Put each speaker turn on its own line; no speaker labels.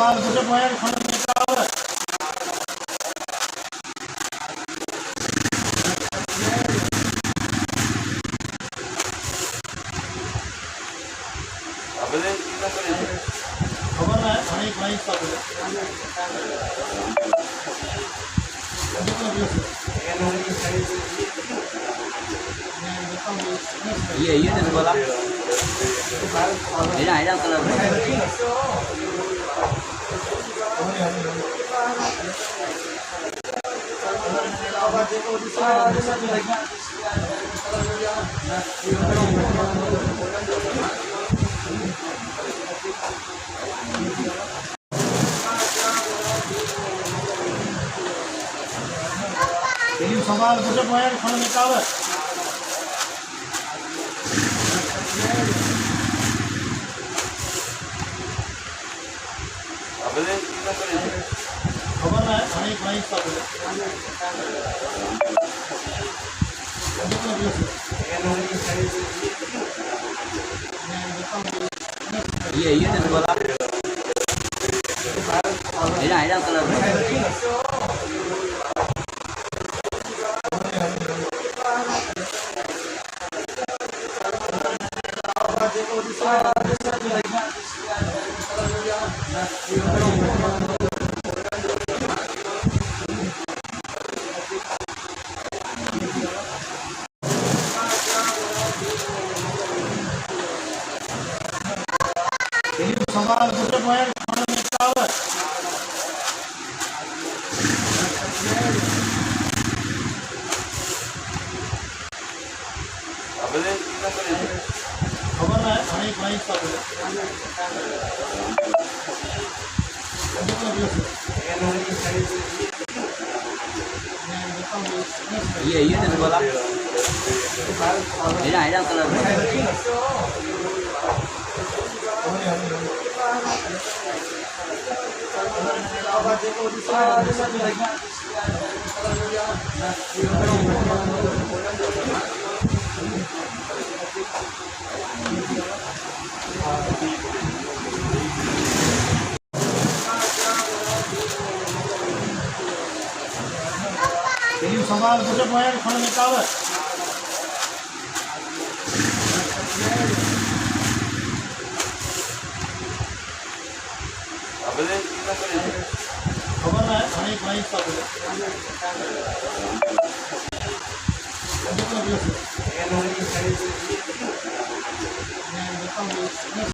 সবার বুঝে বয়ার খনন নিতে হবে। খবর নাই অনেক মাইক পাবে।
Iya nih sekolah. Ini kalau
সবার বুঝে বয়ার খনন নিতে হবে। খবর নাই অনেক মাইক পাবে।
iya nih sekolah. Ini kalau
সবার বুঝে বয়ার খনন নিতে হবে। খবর নাই অনেক মাইক পাবে।
iya nih sekolah. Ini kalau
সবার বুঝে বয়ার খনন নিতে হবে। খবর নাই অনেক মাইক পাবে।